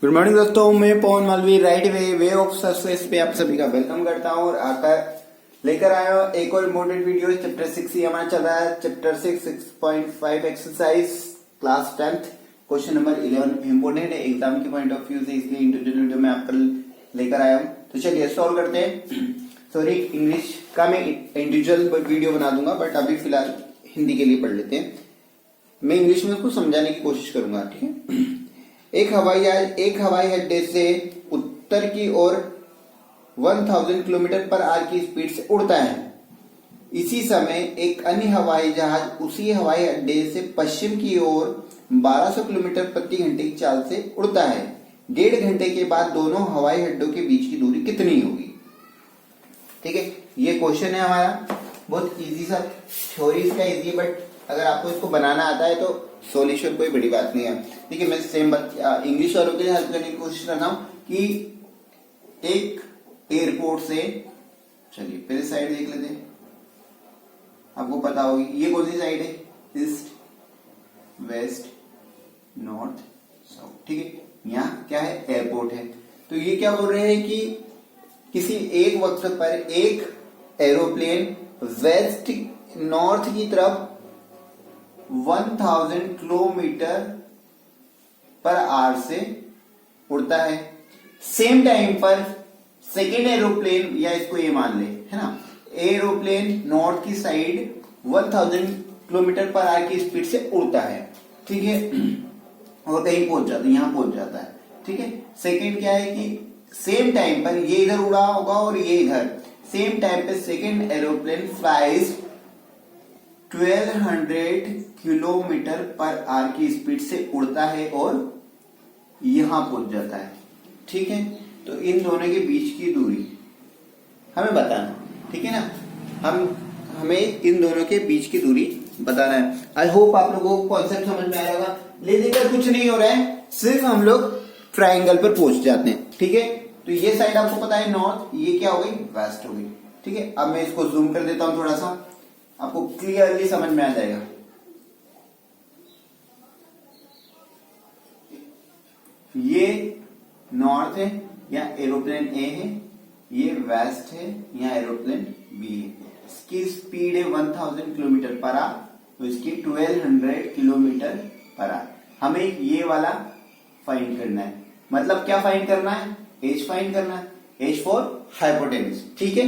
Good morning दोस्तों, मैं Pawan Malvi right way of success पे आप सभी का वेलकम करता हूँ और आकर लेकर आया हूँ एक और इम्पोर्टेंट वीडियो। चैप्टर 6 ही हमारा चल रहा है। Chapter 6.5 exercise class 10th question number 11 important है एग्जाम के पॉइंट ऑफ व्यू से, इसलिए इंडिविजुअल वीडियो में आपको लेकर आया हूँ। तो चलिए सॉल्व करते हैं। सॉरी, इंग्लिश का मैं इंडिविजुअल वीडियो बना दूंगा, बट अभी फिलहाल हिंदी के लिए पढ़ लेते हैं। मैं इंग्लिश में उसको समझाने की कोशिश करूंगा, ठीक है। एक हवाई अड्डे से उत्तर की ओर 1000 किलोमीटर पर आवर की स्पीड से उड़ता है। इसी समय एक अन्य हवाई जहाज उसी हवाई अड्डे से पश्चिम की ओर 1200 किलोमीटर प्रति घंटे की चाल से उड़ता है। 1.5 घंटे के बाद दोनों हवाई अड्डों के बीच की दूरी कितनी होगी? ठीक है, ये क्वेश्चन है हमारा। बहुत इजी सा, थ्योरी इसका इजी है, बट अगर आपको इसको बनाना आता है तो सॉल्यूशन कोई बड़ी बात नहीं है। ठीक है, मैं सेम इंग्लिश वालों के लिए हेल्प करने की कोशिश कर रहा हूं कि एक एयरपोर्ट से, चलिए पहले साइड देख लेते हैं। आपको पता होगी ये कौन सी साइड है? East, west, north, south. ठीक है, यहाँ क्या है? एयरपोर्ट है। तो ये क्या बोल रहे हैं कि किसी एक वक्त पर एक एरोप्लेन वेस्ट नॉर्थ की तरफ 1000 किलोमीटर पर आवर से उड़ता है। सेम टाइम पर सेकेंड एरोप्लेन, या इसको ये मान ले, है ना, एरोप्लेन नॉर्थ की साइड 1000 किलोमीटर पर आवर की स्पीड से उड़ता है। ठीक है, और कहीं पहुंच जाता है, यहां पहुंच जाता है। ठीक है, सेकेंड क्या है कि सेम टाइम पर ये इधर उड़ा होगा और ये इधर। सेम टाइम पे second aeroplane flies 1200 kilometre per hour की स्पीड से उड़ता है और यहां पहुंच जाता है। ठीक है, तो इन दोनों के बीच की दूरी हमें बताना, ठीक है ना। हमें इन दोनों के बीच की दूरी बताना है। आई होप आप लोगों को कॉन्सेप्ट समझ में आया होगा। लेकिन कुछ नहीं हो रहा है, सिर्फ हम लोग ट्राइंगल पर पहुंच जाते हैं। ठीक है, तो ये साइड आपको पता है नॉर्थ, ये क्या हो गई? वेस्ट हो गई। ठीक है, अब मैं इसको जूम कर देता हूं थोड़ा सा, आपको क्लियरली समझ में आ जाएगा। ये नॉर्थ है, यहाँ एरोप्लेन ए है, ये वेस्ट है, यहाँ एरोप्लेन बी है। इसकी स्पीड है 1000 किलोमीटर पर आवर, तो इसकी 1200 किलोमीटर पर आवर। हमें ये वाला फाइंड करना है। मतलब क्या फाइंड करना है? एज फाइंड करना है। H for hypotenuse. ठीक है,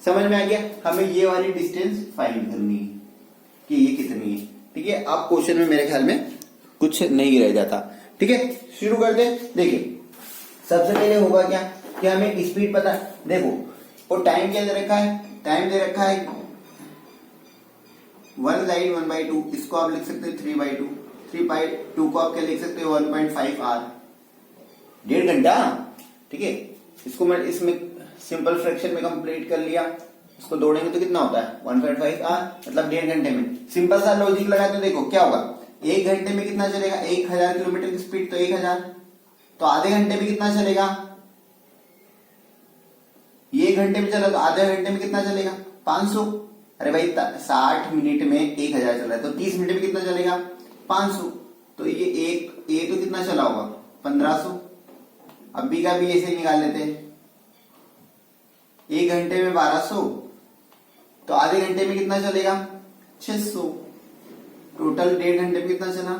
समझ में आ गया। हमें ये वाली डिस्टेंस फाइंड करनी है कि ये कितनी है। ठीक है, अब क्वेश्चन में मेरे ख्याल में कुछ नहीं रह जाता। ठीक है, शुरू करते हैं। देखिए, सबसे पहले होगा क्या कि हमें स्पीड पता, देखो, और टाइम क्या दे रखा है? टाइम दे रखा है 1 लाइट 1/2, इसको आप लिख सकते हैं 3/2। 3/2 को आप क्या लिख सकते हो? 1.5 आवर, 1.5 घंटा। ठीक है, इसको मैं इसमें सिंपल फ्रैक्शन में कंप्लीट कर लिया। इसको दौड़ेंगे तो कितना होता है? 1.5 आवर, मतलब 1.5 घंटे में। सिंपल सा लॉजिक लगाते, देखो क्या होगा। 1 घंटे में कितना चलेगा? 1000 किलोमीटर की स्पीड, तो 1000। तो आधे घंटे में कितना चलेगा? ये 1 घंटे में चला तो आधे घंटे में कितना चलेगा? 500। अरे भाई 60 मिनट में 1000 चल रहा है, तो 30 मिनट में कितना चलेगा? 500। तो ये एक तो कितना चला होगा? 1500। अभी का भी ऐसे निकाल लेते हैं। 1 घंटे में 1200, तो आधे घंटे में कितना चलेगा? 600। टोटल 1.5 घंटे में कितना चला?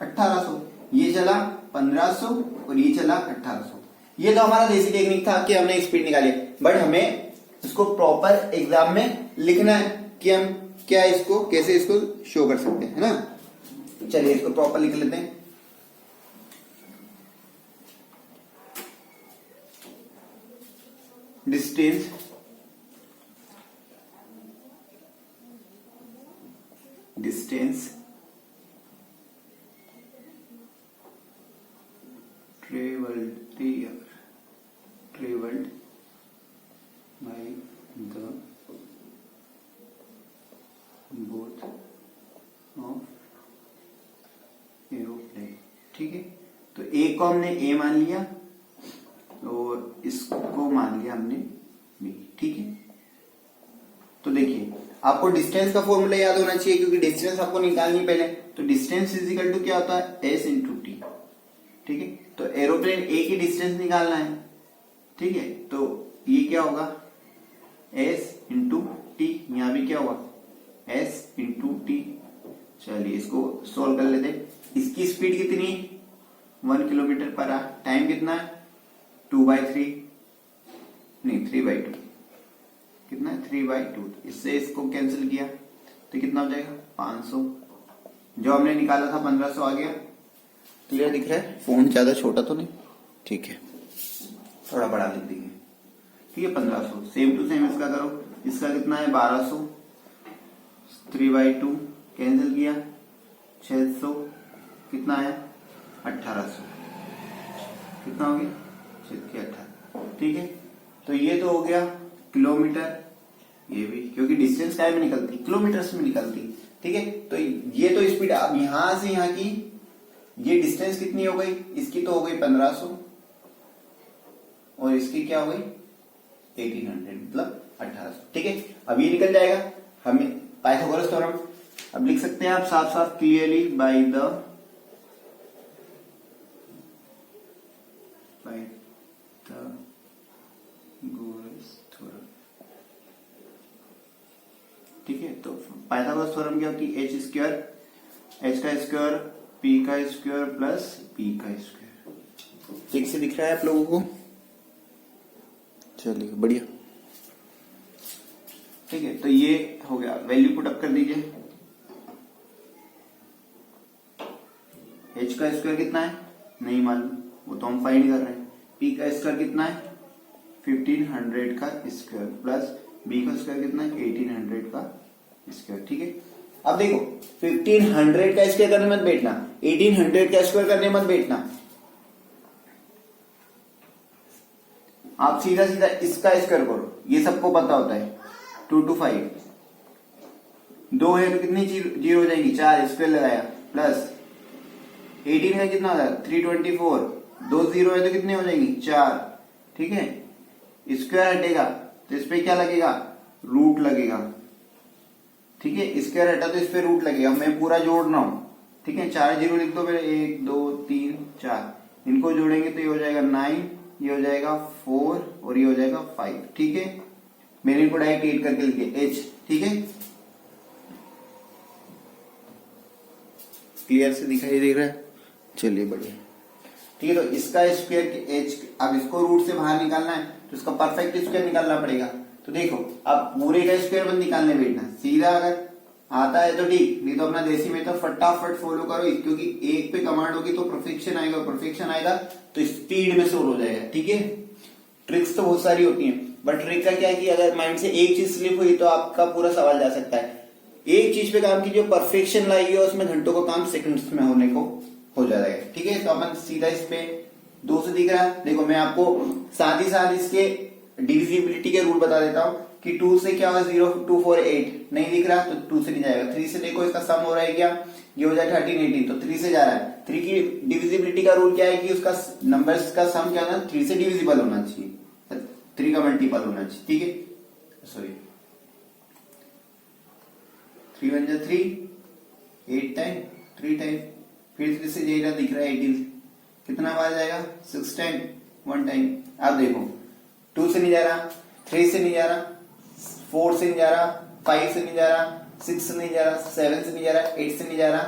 1800। ये चला 1500 और ये चला 1800। ये तो हमारा देसी टेक्निक था कि हमने स्पीड निकाली, बट हमें इसको प्रॉपर एग्जाम में लिखना है कि हम क्या इसको कैसे इसको शो कर सकते हैं, है ना। चलिए इसको प्रॉपर लिख लेते हैं। Distance traveled by the both of aeroplane. ठीक है, तो ए को हमने ए मान लिया और इसको मान लिया हमने बी। ठीक है, तो देखिए आपको डिस्टेंस का फॉर्मूला याद होना चाहिए, क्योंकि डिस्टेंस आपको निकालनी पहले। तो डिस्टेंस इज इक्वल टू क्या होता है? S into T. ठीक है, तो एरोप्लेन ए की डिस्टेंस निकालना है, ठीक है, तो ये क्या होगा एस इंटू टी, यहां भी क्या होगा एस इंटू टी। चलिए इसको सोल्व कर लेते हैं। इसकी स्पीड कितनी 1 किलोमीटर पर आवर, टाइम कितना है 2/3 नहीं 3/2, कितना है 3/2, इससे इसको कैंसिल किया तो कितना हो जाएगा 500, जो हमने निकाला था 1500 आ गया। क्लियर दिख रहा है, फोन ज्यादा छोटा तो नहीं, ठीक है थोड़ा बड़ा लिख देंगे, ठीक है 1500। सेम टू सेम इसका करो, इसका कितना है 1200, 3/2 कैंसिल किया 600, कितना है 1800, कितना हो गया 18, ठीक है। तो ये तो हो गया किलोमीटर, ये भी क्योंकि डिस्टेंस क्या में निकलती किलोमीटर में निकलती, ठीक है। तो ये तो स्पीड अब यहां से यहां की ये डिस्टेंस कितनी हो गई, इसकी तो हो गई 1500 और इसकी क्या हो गई 1800 मतलब 1800, ठीक है। अब ये निकल जाएगा, हमें पाइथागोरस थ्योरम अब लिख सकते हैं आप साफ साफ clearly by the Pythagoras theorem, ठीक है। तो पाइथागोरस थ्योरम क्या होती है एच स्क्वायर, एच का स्क्वायर पी का स्क्वायर प्लस पी का स्क्वायर, ठीक से दिख रहा है आप लोगों को, चलिए बढ़िया, ठीक है। तो ये हो गया, वैल्यू पुट अप कर दीजिए, एच का स्क्वायर कितना है नहीं मालूम, वो तो हम फाइंड कर रहे हैं, पी का स्क्वायर कितना है 1500 का स्क्वायर प्लस बी का स्क्वायर कितना है 1800 का स्क्वायर, ठीक है। अब देखो 1500 का स्क्वायर करने मत बैठना, 1800 का स्क्वायर करने मत बैठना, आप सीधा सीधा इसका स्क्वायर करो, ये सबको पता होता है 2 to 5, 2 है तो कितनी जीरो हो जाएगी 4, स्क्वायर लगाया प्लस 18 का कितना होगा 324, 2 जीरो है तो कितनी हो जाएगी 4, ठीक है। स्क्वायर हटेगा तो इस पे क्या लगेगा रूट लगेगा, ठीक है, स्क्वायर हटा तो इस पे रूट लगेगा, मैं पूरा जोड़ रहा हूं, ठीक है। 4 जीरो लिख दो मेरे, 1 2 3 4, इनको जोड़ेंगे तो ये हो जाएगा 9, ये हो जाएगा 4 और ये हो जाएगा 5, ठीक है। मैंने इनको डायरेक्ट 8 करके लिख दिया एच, ठीक है, क्लियर से दिखाई दे रहा है, चलिए बढ़िया, ठीक है। तो इसका स्क्वायर एच, अब इसको रूट से बाहर निकालना है तो इसका परफेक्ट स्क्वायर निकालना पड़ेगा। तो देखो अब पूरे का स्क्वायर मत निकालने बैठना, सीधा अगर आता है तो ठीक, नहीं तो अपना देसी में तो फटाफट फॉलो करो, क्योंकि एक पे कमांड होगी तो परफेक्शन आएगा, परफेक्शन आएगा तो स्पीड में सोल्व हो जाएगा, ठीक है। ट्रिक्स तो बहुत सारी होती हैं, बट ट्रिक का क्या है कि अगर माइंड से एक चीज स्लिप हुई तो आपका पूरा सवाल जा सकता है। एक चीज पे काम कीजिए, परफेक्शन लाइए और उसमें घंटों का काम सेकंड्स में होने को हो जाएगा, ठीक है। तो अपन सीधा इस पे 2 से दिख रहा है, देखो मैं आपको साथ ही साथ इसके डिविजिबिलिटी के रूल बता देता हूं कि 2 से क्या होगा 0 2 4 8, नहीं दिख रहा तो 2 से नहीं जाएगा, 3 से देखो इसका सम हो रहा है क्या, ये हो जाए 13 18 तो 3 से जा रहा है। 3 की डिविजिबिलिटी का रूल क्या है कि उसका नंबर्स का सम क्या होना 3 से डिविजिबल होना चाहिए, 3 का मल्टीपल होना चाहिए, ठीक है। सॉरी 3 1 जा 3, 8 टाइम 3 टाइम, फिर 3 से जाएगा दिख रहा है 18, कितना बार जाएगा 6 टाइम 1 टाइम। आप देखो 2 से नहीं जा रहा, 3 से नहीं जा रहा, 4 से नहीं जा रहा, 5 से नहीं जा रहा, 6 से नहीं जा रहा, 7 से नहीं जा रहा, 8 से नहीं जा रहा,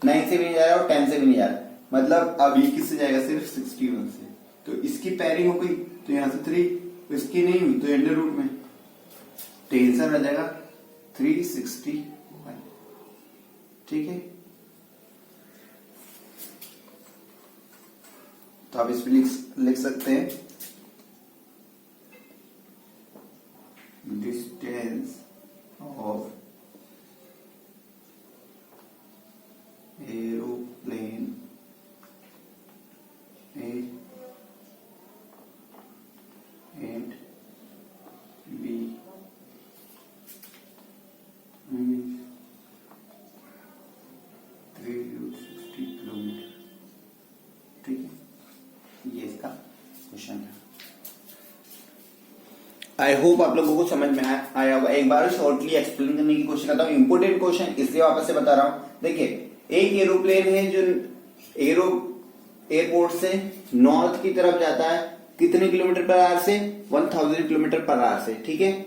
9 से भी नहीं जा रहा और 10 से भी नहीं जा रहा, मतलब अब ये किससे जाएगा सिर्फ 61 से। तो इसकी पैरिंग हो गई तो यहां से 3, इसकी नहीं हुई तो अंडर रूट में, तो आंसर आ जाएगा 361, ठीक है। तो आप इसमें लिख सकते हैं distance of aeroplane A and B 360 kilometre, ठीक है, ये इसका क्वेश्चन है। आई होप आप लोगों को समझ में आया होगा। एक बार शॉर्टली एक्सप्लेन करने की कोशिश करता हूँ, इंपोर्टेंट क्वेश्चन इसलिए वापस से बता रहा हूँ। देखिए एक एरोप्लेन है जो एयरपोर्ट से नॉर्थ की तरफ जाता है कितने किलोमीटर पर आवर से, 1000 किलोमीटर पर आवर से, ठीक है।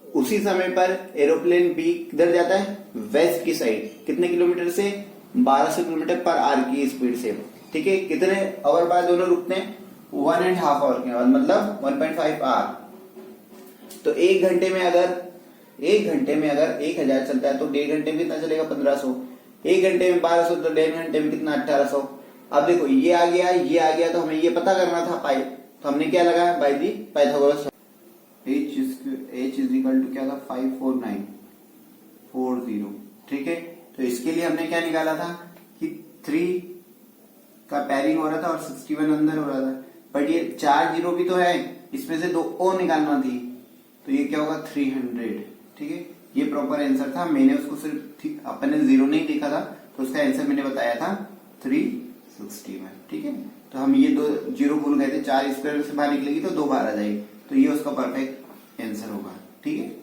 उसी समय पर एरोप्लेन बी किधर जाता है, वेस्ट की साइड, कितने किलोमीटर से, 1200 किलोमीटर पर आवर की स्पीड से, ठीक है। कितने आवर बाद दोनों रुकते हैं, 1.5 आवर के बाद, मतलब 1.5 आवर। तो एक घंटे में अगर 1000 चलता है तो 1.5 घंटे में कितना चलेगा, 1500। एक घंटे में 1200 तो 1.5 घंटे में कितना, 1800। अब देखो ये आ गया तो हमें ये पता करना था पाई, तो हमने क्या लगाया, by the Pythagoras. H is equal to क्या था, 54940, ठीक है। तो इसके लिए हमने क्या निकाला था कि 3 का पैरिंग हो रहा था और 61 अंदर हो रहा था, बट ये 4 जीरो भी तो है, इसमें से 2 और निकालना थी, तो ये क्या होगा, 300, ठीक है। ये प्रॉपर आंसर था, मैंने उसको सिर्फ अपने जीरो नहीं देखा था, तो उसका आंसर मैंने बताया था 361, ठीक है। तो हम ये 2 जीरो भूल गए थे, 4 स्क्वायर से बाहर निकलेगी तो 2 बाहर आ जाएगी, तो ये उसका परफेक्ट आंसर होगा, ठीक है।